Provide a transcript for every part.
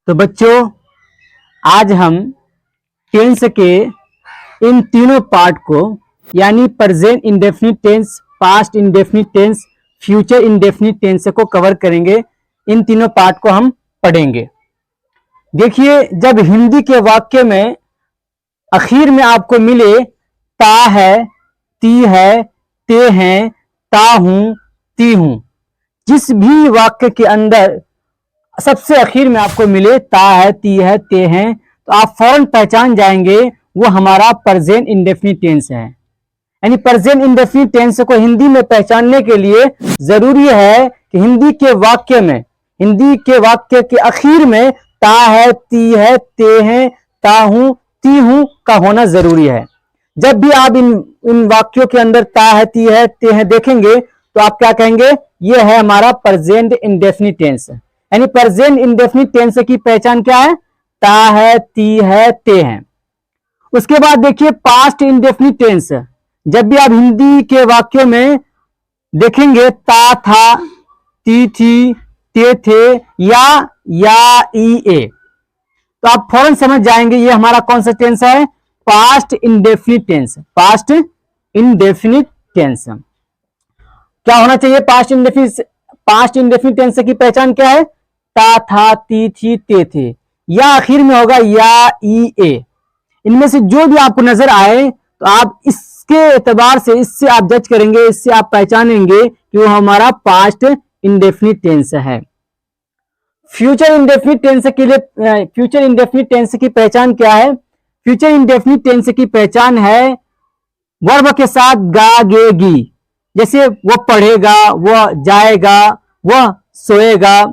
तो बच्चों, आज हम टेंस के इन तीनों पार्ट को यानी present indefinite tense, past indefinite tense, future indefinite tense को कवर करेंगे। इन तीनों पार्ट को हम पढ़ेंगे। देखिए, जब हिंदी के वाक्य में आखिर में आपको मिले ता है, ती है, ते हैं, ता हूं, ती हूं, जिस भी वाक्य के अंदर सबसे आखिर में आपको मिले ता है, ती है, ते हैं, तो आप फौरन पहचान जाएंगे वो हमारा प्रेजेंट इंडेफिनिट टेंस है। यानी प्रेजेंट इंडेफिनिट टेंस को हिंदी में पहचानने के लिए जरूरी है कि हिंदी के वाक्य के आखिर में ता है, ती है, ते हैं, ता हूं, ती हूं का होना जरूरी है। जब भी आप इन वाक्यों के अंदर ता है, ती है, ते हैं देखेंगे तो आप क्या कहेंगे, ये है हमारा प्रेजेंट इंडेफिनिट टेंस। यानी प्रेजेंट इंडेफिनिट टेंस की पहचान क्या है, ता है, ती है, ते हैं। उसके बाद देखिए पास्ट इंडेफिनिट टेंस। जब भी आप हिंदी के वाक्यों में देखेंगे ता था, ती थी, ते थे या ई ए, तो आप फौरन समझ जाएंगे ये हमारा कौन सा टेंस है, past indefinite tense. Past indefinite tense क्या होना चाहिए, पास्ट इंडेफिनिट टेंस की पहचान क्या है, ता था, ती थी, ते थे, या आखिर में होगा या ई ए। इनमें से जो भी आपको नजर आए तो आप इसके एतबार से, इससे आप जज करेंगे, इससे आप पहचानेंगे कि वो हमारा पास्ट इंडेफिनिट टेंस है। फ्यूचर इंडेफिनिट टेंस के लिए फ्यूचर इंडेफिनिट टेंस की पहचान क्या है, फ्यूचर इंडेफिनिट टेंस की पहचान है वर्ब के साथ गा, गे, गी। जैसे वो पढ़ेगा, वह जाएगा, वह सोएगा,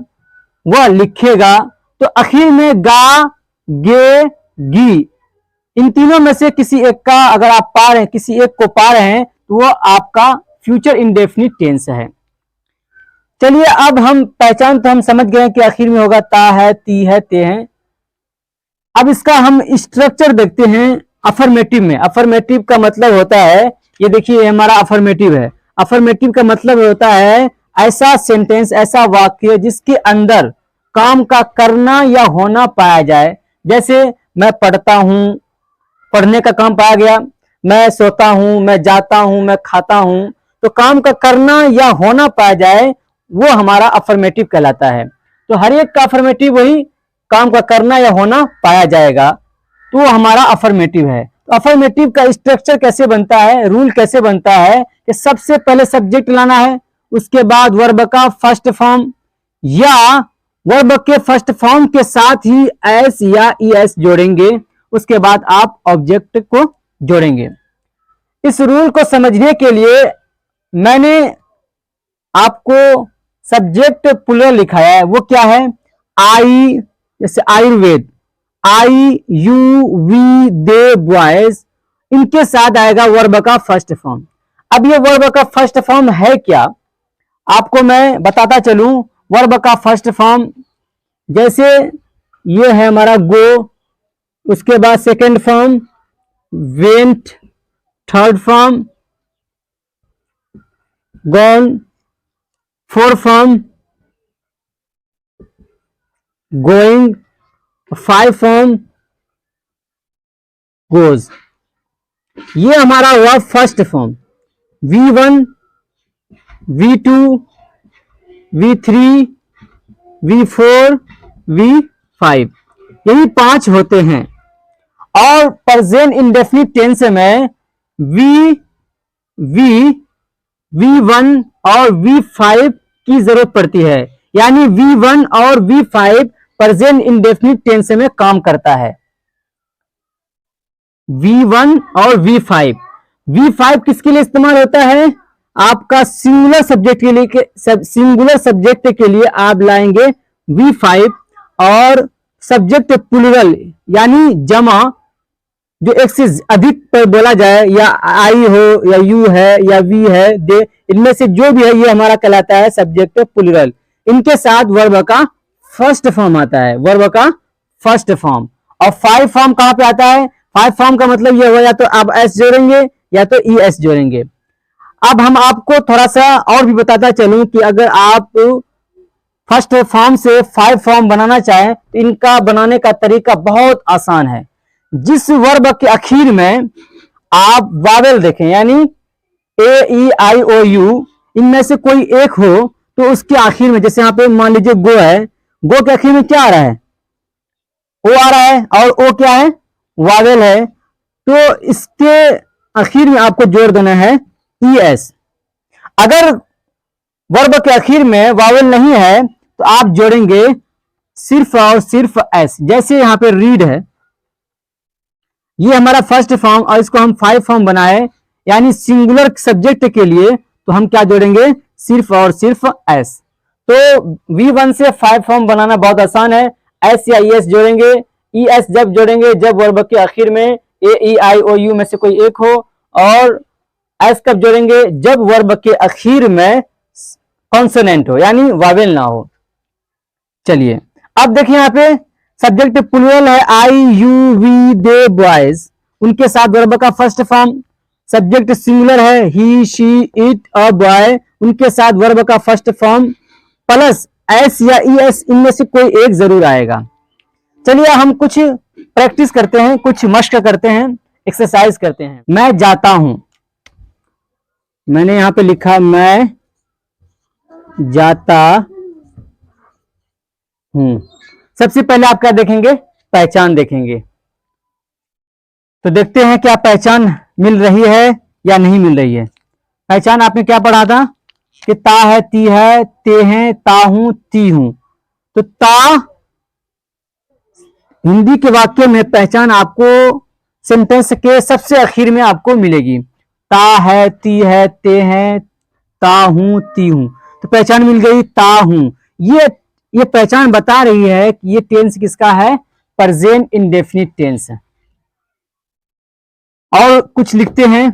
वह लिखेगा, तो आखिर में गा, गे, गी, इन तीनों में से किसी एक का अगर आप पा रहे हैं, किसी एक को पा रहे हैं, तो वो आपका फ्यूचर इंडेफिनिट टेंस है। चलिए, अब हम पहचान तो हम समझ गए कि आखिर में होगा ता है, ती है, ते हैं। अब इसका हम स्ट्रक्चर देखते हैं अफर्मेटिव में। अफर्मेटिव का मतलब होता है, ये देखिए हमारा अफर्मेटिव है। अफर्मेटिव का मतलब होता है ऐसा सेंटेंस, ऐसा वाक्य जिसके अंदर काम का करना या होना पाया जाए। जैसे मैं पढ़ता हूं, पढ़ने का काम पाया गया, मैं सोता हूं, मैं जाता हूं, मैं खाता हूं, तो काम का करना या होना पाया जाए, वो हमारा अफर्मेटिव कहलाता है। तो हर एक का अफर्मेटिव वही काम का करना या होना पाया जाएगा, तो वो हमारा अफर्मेटिव है। तो अफर्मेटिव का स्ट्रक्चर कैसे बनता है, रूल कैसे बनता है कि सबसे पहले सब्जेक्ट लाना है, उसके बाद वर्ब का फर्स्ट फॉर्म या वर्ब के फर्स्ट फॉर्म के साथ ही एस या ई एस जोड़ेंगे, उसके बाद आप ऑब्जेक्ट को जोड़ेंगे। इस रूल को समझने के लिए मैंने आपको सब्जेक्ट प्लूरल लिखाया है। वो क्या है, आई, जैसे आयुर्वेद, आई, यू, वी, दे, बॉयज, इनके साथ आएगा वर्ब का फर्स्ट फॉर्म। अब ये वर्ब का फर्स्ट फॉर्म है क्या, आपको मैं बताता चलूं। वर्ब का फर्स्ट फॉर्म जैसे ये है हमारा गो, उसके बाद second form went, third form gone, fourth form going, five form goes. ये हमारा हुआ first form. V1, V2, V3, V4, V5, यही 5 होते हैं। और प्रेजेंट इंडेफिनिट टेंस में V1 और V5 की जरूरत पड़ती है। यानी V1 और V5 प्रेजेंट इंडेफिनिट टेंस में काम करता है। V1 और V5 किसके लिए इस्तेमाल होता है, आपका सिंगुलर सब्जेक्ट के लिए आप लाएंगे V5, और सब्जेक्ट प्लूरल यानी जमा, जो एक से अधिक पर बोला जाए, या आई हो, या यू है, या वी है, दे, इनमें से जो भी है ये हमारा कहलाता है सब्जेक्ट प्लूरल। इनके साथ वर्ब का फर्स्ट फॉर्म आता है, वर्ब का फर्स्ट फॉर्म। और 5 फॉर्म कहां पे आता है, 5 फॉर्म का मतलब ये हो, या तो आप एस जोड़ेंगे या तो ई एस जोड़ेंगे। अब हम आपको थोड़ा सा और भी बताता चलूं कि अगर आप फर्स्ट फॉर्म से 5 फॉर्म बनाना चाहे तो इनका बनाने का तरीका बहुत आसान है। जिस वर्ब के आखिर में आप वावेल देखें, यानी ए ई आई ओ यू, इनमें से कोई एक हो तो उसके आखिर में, जैसे यहां पे मान लीजिए गो है, गो के आखिर में क्या आ रहा है? ओ आ रहा है, और ओ क्या है? वावेल है। तो इसके आखिर में आपको जोड़ देना है ई एस। अगर वर्ब के आखिर में वावेल नहीं है तो आप जोड़ेंगे सिर्फ और सिर्फ एस। जैसे यहां पे रीड है, ये हमारा फर्स्ट फॉर्म, और इसको हम 5 फॉर्म बनाए, यानी सिंगुलर सब्जेक्ट के लिए, तो हम क्या जोड़ेंगे? सिर्फ और सिर्फ एस। तो V1 से 5 फॉर्म बनाना बहुत आसान है। एस या ई एस जोड़ेंगे। ई एस जब जोड़ेंगे जब वर्ब के आखिर में ए ई आई ओ यू में से कोई एक हो, और एस कब जोड़ेंगे? जब वर्ब के आखिर में कॉन्सोनेंट हो, यानी वावेल ना हो। चलिए अब देखिए यहाँ पे सब्जेक्ट प्लूरल है, आई यू वी दे बॉयज, उनके साथ वर्ब का फर्स्ट फॉर्म। सब्जेक्ट सिंगुलर है, ही शी इट अ बॉय, उनके साथ वर्ब का फर्स्ट फॉर्म प्लस एस या ई एस, इनमें से कोई एक जरूर आएगा। चलिए हम कुछ प्रैक्टिस करते हैं, कुछ मश्क करते हैं, एक्सरसाइज करते हैं। मैं जाता हूं, मैंने यहां पे लिखा मैं जाता हूं। सबसे पहले आप क्या देखेंगे? पहचान देखेंगे। तो देखते हैं क्या पहचान मिल रही है या नहीं मिल रही है। पहचान आपने क्या पढ़ा था कि ता है, ती है, ते हैं, ता हूं, ती हूं। तो ता हिंदी के वाक्य में पहचान आपको सेंटेंस के सबसे आखिर में आपको मिलेगी। ता है, ती है, ते हैं, ता हूं, ती हूं। तो पहचान मिल गई, ता हूं। ये पहचान बता रही है कि ये टेंस किसका है? प्रेजेंट इंडेफिनिट टेंस है। और कुछ लिखते हैं,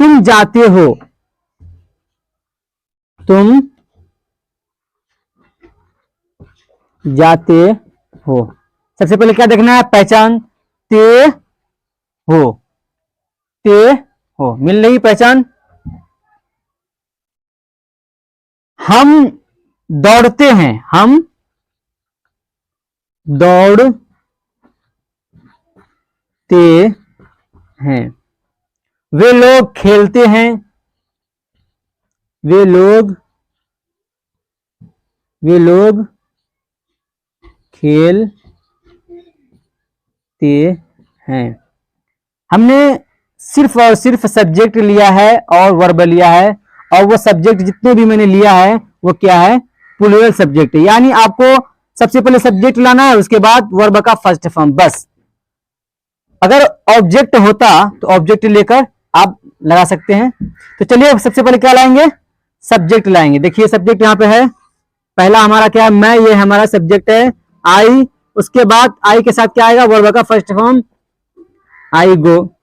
तुम जाते हो, तुम जाते हो। सबसे पहले क्या देखना है? पहचान, ते हो, ते हो, मिल रही पहचान। हम दौड़ते हैं, हम दौड़ते हैं। वे लोग खेलते हैं, वे लोग खेलते हैं। हमने सिर्फ और सिर्फ सब्जेक्ट लिया है और वर्ब लिया है, और वो सब्जेक्ट जितने भी मैंने लिया है वो क्या है? प्लूरल सब्जेक्ट है। यानी आपको सबसे पहले सब्जेक्ट लाना है, उसके बाद वर्ब का फर्स्ट फॉर्म, बस। अगर ऑब्जेक्ट होता तो ऑब्जेक्ट लेकर आप लगा सकते हैं। तो चलिए सबसे पहले क्या लाएंगे? सब्जेक्ट लाएंगे। देखिए सब्जेक्ट यहाँ पे है, पहला हमारा क्या है? मैं, ये हमारा सब्जेक्ट है। आई, उसके बाद आई के साथ क्या आएगा? वर्ब का फर्स्ट फॉर्म, आई गो।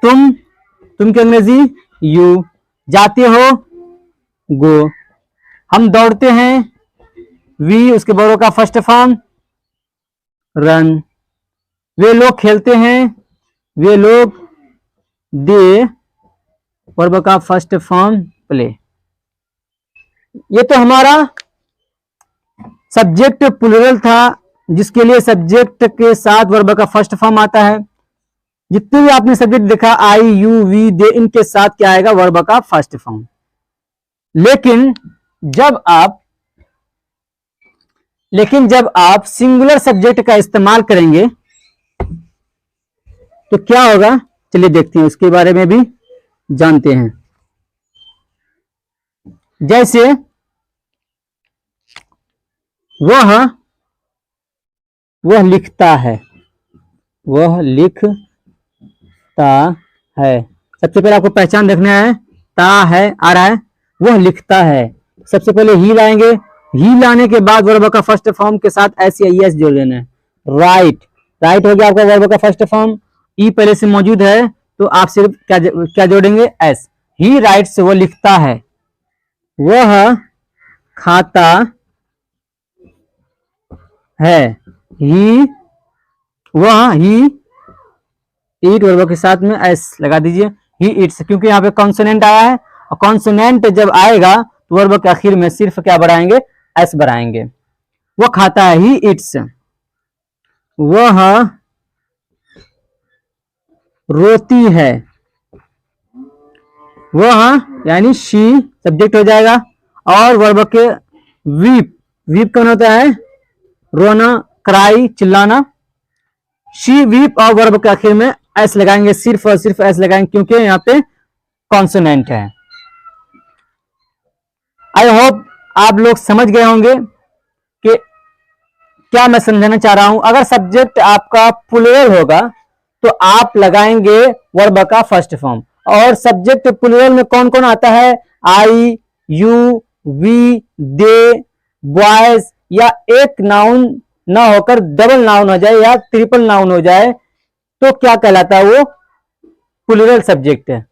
तुम की अंग्रेजी यू। जाते हो, गो। हम दौड़ते हैं, वी, उसके वर्ब का फर्स्ट फॉर्म, रन। वे लोग खेलते हैं, वे लोग, दे, वर्ब का फर्स्ट फॉर्म, प्ले। ये तो हमारा सब्जेक्ट प्लूरल था, जिसके लिए सब्जेक्ट के साथ वर्ब का फर्स्ट फॉर्म आता है। जितने भी आपने सब्जेक्ट देखा, आई यू वी दे, इनके साथ क्या आएगा? वर्ब का फर्स्ट फॉर्म। लेकिन जब आप सिंगुलर सब्जेक्ट का इस्तेमाल करेंगे तो क्या होगा? चलिए देखते हैं, उसके बारे में भी जानते हैं। जैसे वह लिखता है, वह लिखता है। सबसे पहले आपको पहचान देखना है, ता है आ रहा है, वह लिखता है। सबसे पहले ही लाएंगे, ही लाने के बाद वर्ब का फर्स्ट फॉर्म के साथ एस या एस जोड़ लेना है। राइट, राइट हो गया आपका वर्ब का फर्स्ट फॉर्म। ई पहले से मौजूद है तो आप सिर्फ क्या जोड़ेंगे? एस। ही राइट्स, वो लिखता है। वह खाता है, ही ईट, वर्ब के साथ में एस लगा दीजिए, ही ईट्स, क्योंकि यहाँ पे कॉन्सोनेंट आया है, और कॉन्सोनेंट जब आएगा तो वर्ब के आखिर में सिर्फ क्या बढ़ाएंगे? एस बनाएंगे। वो खाता है, ही इट्स, वह रोती है, वह यानी शी सब्जेक्ट हो जाएगा, और वर्ब के वीप, वीप कौन होता है, रोना, क्राई, चिल्लाना। शी वीप और वर्ब के आखिर में एस लगाएंगे, सिर्फ और सिर्फ एस लगाएंगे क्योंकि यहाँ पे कॉन्सोनेंट है। आई होप आप लोग समझ गए होंगे कि क्या मैं समझाना चाह रहा हूं। अगर सब्जेक्ट आपका प्लूरल होगा तो आप लगाएंगे वर्ब का फर्स्ट फॉर्म, और सब्जेक्ट प्लूरल में कौन कौन आता है, आई, यू, वी, दे, बॉयज, या एक नाउन ना होकर डबल नाउन हो जाए या ट्रिपल नाउन हो जाए तो क्या कहलाता है, वो प्लूरल सब्जेक्ट है।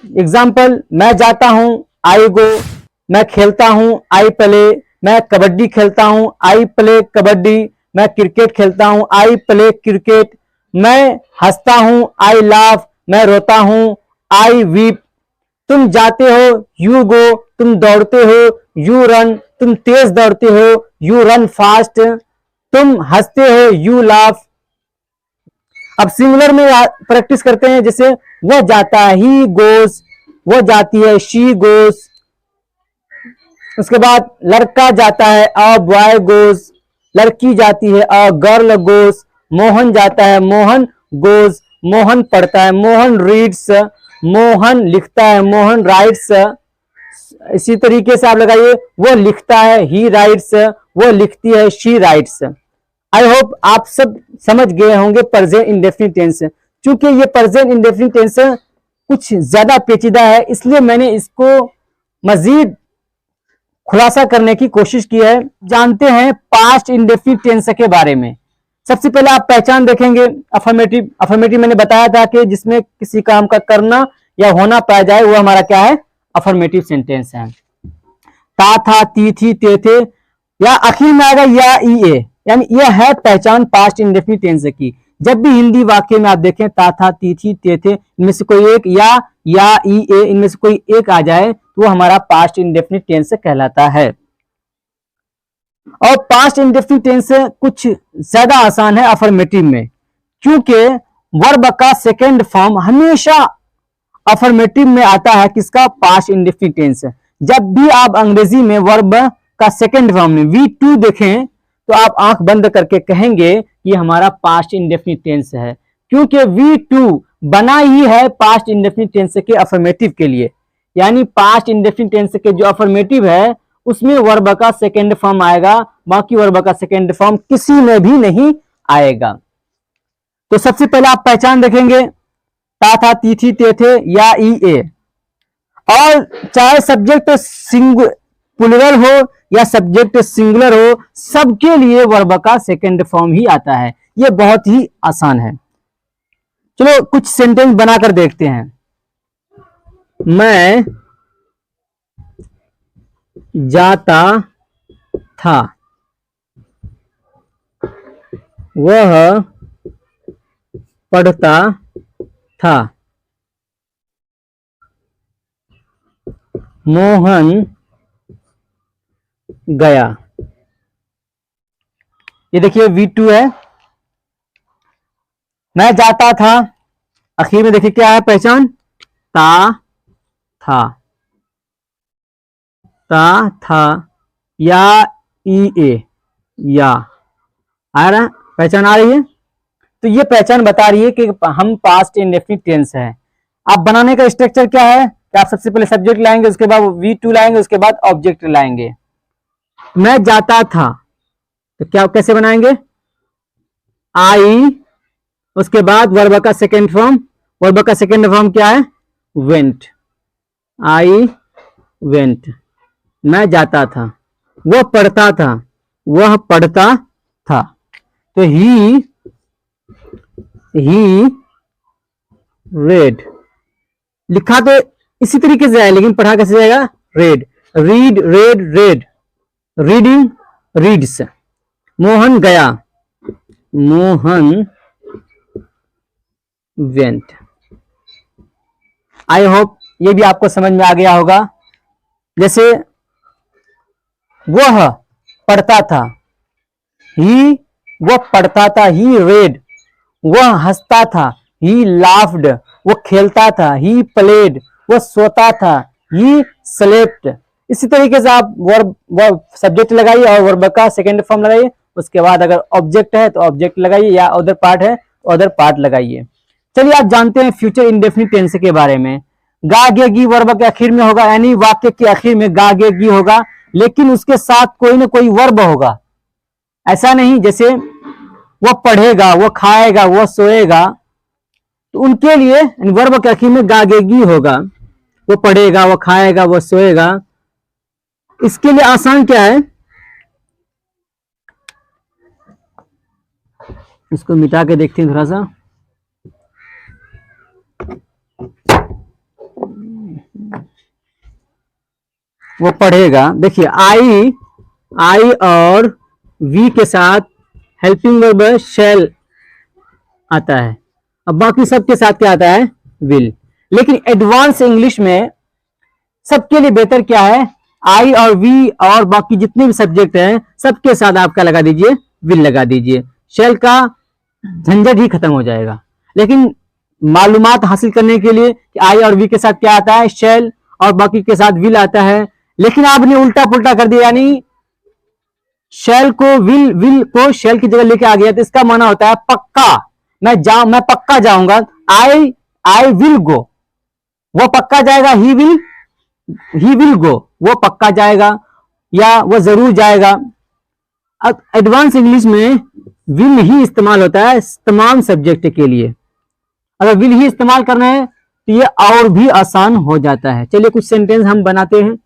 एग्जाम्पल, मैं जाता हूं, आई गो, मैं खेलता हूं, आई प्ले, मैं कबड्डी खेलता हूं, आई प्ले कबड्डी, मैं क्रिकेट खेलता हूं, आई प्ले क्रिकेट, मैं हंसता हूं, आई लाफ, मैं रोता हूं, आई वीप, तुम जाते हो, यू गो, तुम दौड़ते हो, यू रन, तुम तेज दौड़ते हो, यू रन फास्ट, तुम हंसते हो, यू लाफ। अब सिंगुलर में प्रैक्टिस करते हैं, जैसे वह जाता है, ही गोस, वो जाती है, शी गोस। उसके बाद लड़का जाता है, अ बॉय गोस, लड़की जाती है, अ गर्ल गोस, मोहन जाता है, मोहन गोस, मोहन पढ़ता है, मोहन रीड्स, मोहन लिखता है, मोहन राइट्स। इसी तरीके से आप लगाइए, वो लिखता है, ही राइट्स, वो लिखती है, शी राइट्स। आई होप आप सब समझ गए होंगे प्रेजेंट इंडेफिनिट टेंस। चूंकि ये प्रेजेंट इंडेफिनिट टेंस कुछ ज्यादा पेचीदा है, इसलिए मैंने इसको मजीद खुलासा करने की कोशिश की है। जानते हैं पास्ट इंडेफिनिट टेंस के बारे में। सबसे पहले आप पहचान देखेंगे अफर्मेटिव। अफर्मेटिव मैंने बताया था कि जिसमें किसी काम का करना या होना पाया जाए वो हमारा क्या है, अफर्मेटिव सेंटेंस है। ता था, ती थी, ते थे, या आखिर में आएगा या ई ए, यानी यह है पहचान पास्ट इंडेफिनिट टेंस की। जब भी हिंदी वाक्य में आप देखें ता था, ती थी, ते थे, इनमें से कोई एक या ई ए, इनमें से कोई एक आ जाए तो वो हमारा पास्ट इंडेफिनिट टेंस कहलाता है। और पास्ट इंडेफिनिट टेंस कुछ ज्यादा आसान है अफर्मेटिव में, क्योंकि वर्ब का सेकेंड फॉर्म हमेशा अफर्मेटिव में आता है, किसका, पास्ट इंडेफिनिट टेंस। जब भी आप अंग्रेजी में वर्ब का सेकेंड फॉर्म में V2 देखें तो आप आंख बंद करके कहेंगे ये हमारा पास्ट इंडेफिनिट टेंस है, क्योंकि V2 बना ही है पास्ट इंडेफिनिट टेंस के अफर्मेटिव के लिए। यानी पास्ट इंडेफिनिट टेंस के जो अफर्मेटिव है उसमें वर्ब का सेकेंड फॉर्म आएगा, बाकी वर्ब का सेकेंड फॉर्म किसी में भी नहीं आएगा। तो सबसे पहले आप पहचान देखेंगे ता था, ती थी, ते थे, या ई ए। और चाहे सब्जेक्ट प्लूरल हो या सब्जेक्ट सिंगुलर हो, सबके लिए वर्ब का सेकेंड फॉर्म ही आता है। यह बहुत ही आसान है। चलो कुछ सेंटेंस बनाकर देखते हैं। मैं जाता था, वह पढ़ता था, मोहन गया। ये देखिए V2 है, मैं जाता था, आखिर में देखिए क्या है पहचान, ता था, ता था, या ई ए, या आ रहा, पहचान आ रही है। तो ये पहचान बता रही है कि हम पास्ट इंडेफिनिट टेंस है। आप बनाने का स्ट्रक्चर क्या है कि आप सबसे पहले सब्जेक्ट लाएंगे, उसके बाद V2 लाएंगे, उसके बाद ऑब्जेक्ट लाएंगे। मैं जाता था तो क्या कैसे बनाएंगे, आई, उसके बाद वर्ब का सेकेंड फॉर्म, वर्ब का सेकेंड फॉर्म क्या है, वेंट, आई वेंट। मैं जाता था, वह पढ़ता था, वह पढ़ता था, तो ही रेड। लिखा तो इसी तरीके से है लेकिन पढ़ा कैसे जाएगा, red, read, red, red, reading, reads. Mohan गया, मोहन वेंट। आई होप ये भी आपको समझ में आ गया होगा। जैसे वह पढ़ता था, ही वो पढ़ता था, ही रेड वह हंसता था, ही लाफ्ड वो खेलता था, ही प्लेड वो सोता था, ही स्लेप्ट। इसी तरीके से आप वर्ब सब्जेक्ट लगाइए और वर्ब का सेकेंड फॉर्म लगाइए। उसके बाद अगर ऑब्जेक्ट है तो ऑब्जेक्ट लगाइए, या अदर पार्ट है तो अदर पार्ट लगाइए। चलिए आप जानते हैं फ्यूचर इंडेफिनिट टेंस के बारे में। गा गे गी वर्ब के आखिर में होगा, यानी वाक्य के आखिर में गा गे गी होगा, लेकिन उसके साथ कोई ना कोई वर्ब होगा। ऐसा नहीं जैसे वो पढ़ेगा, वो खाएगा, वो सोएगा, तो उनके लिए वर्ब के आखिर में गागेगी होगा। वो पढ़ेगा, वो खाएगा, वो सोएगा। इसके लिए आसान क्या है, इसको मिटा के देखते हैं थोड़ा सा। वो पढ़ेगा, देखिए आई और वी के साथ हेल्पिंग वर्ब शैल आता है, अब बाकी सबके साथ क्या आता है, विल। लेकिन एडवांस इंग्लिश में सबके लिए बेहतर क्या है, आई और वी और बाकी जितने भी सब्जेक्ट हैं सबके साथ आपका लगा दीजिए, विल लगा दीजिए, शैल का झंझट ही खत्म हो जाएगा। लेकिन मालूमात हासिल करने के लिए कि आई और वी के साथ क्या आता है, शैल, और बाकी के साथ विल आता है। लेकिन आपने उल्टा पुल्टा कर दिया, यानी शैल को विल को शैल की जगह लेके आ गया, तो इसका माना होता है पक्का, मैं पक्का जाऊंगा, आई विल गो, वो पक्का जाएगा, ही विल गो, वो पक्का जाएगा या वो जरूर जाएगा। अब एडवांस इंग्लिश में विल ही इस्तेमाल होता है तमाम सब्जेक्ट के लिए। अगर विल ही इस्तेमाल करना है तो ये और भी आसान हो जाता है। चलिए कुछ सेंटेंस हम बनाते हैं।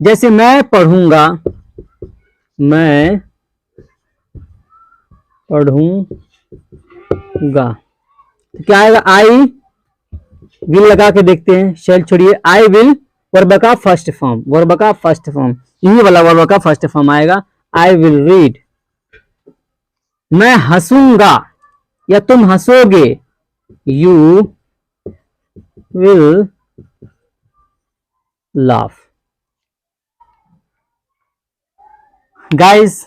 जैसे मैं पढ़ूंगा, मैं पढ़ूंगा, तो क्या आएगा, आई विल लगा के देखते हैं, शैल छोड़िए, आई विल वर्ब का फर्स्ट फॉर्म, यही वाला वर्ब का फर्स्ट फॉर्म आएगा, आई विल रीड। मैं हंसूंगा या तुम हंसोगे, यू विल लाफ। गाइस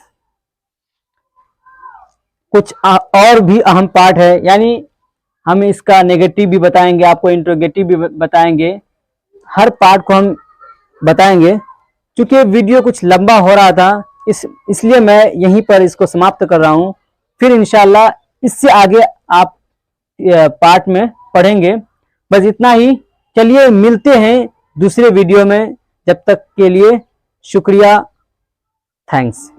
कुछ और भी अहम पार्ट है, यानी हम इसका नेगेटिव भी बताएंगे, आपको इंट्रोगेटिव भी बताएंगे, हर पार्ट को हम बताएंगे। क्योंकि वीडियो कुछ लंबा हो रहा था, इसलिए मैं यहीं पर इसको समाप्त कर रहा हूं। फिर इंशाल्लाह इससे आगे आप पार्ट में पढ़ेंगे। बस इतना ही, चलिए मिलते हैं दूसरे वीडियो में, जब तक के लिए शुक्रिया, थैंक्स।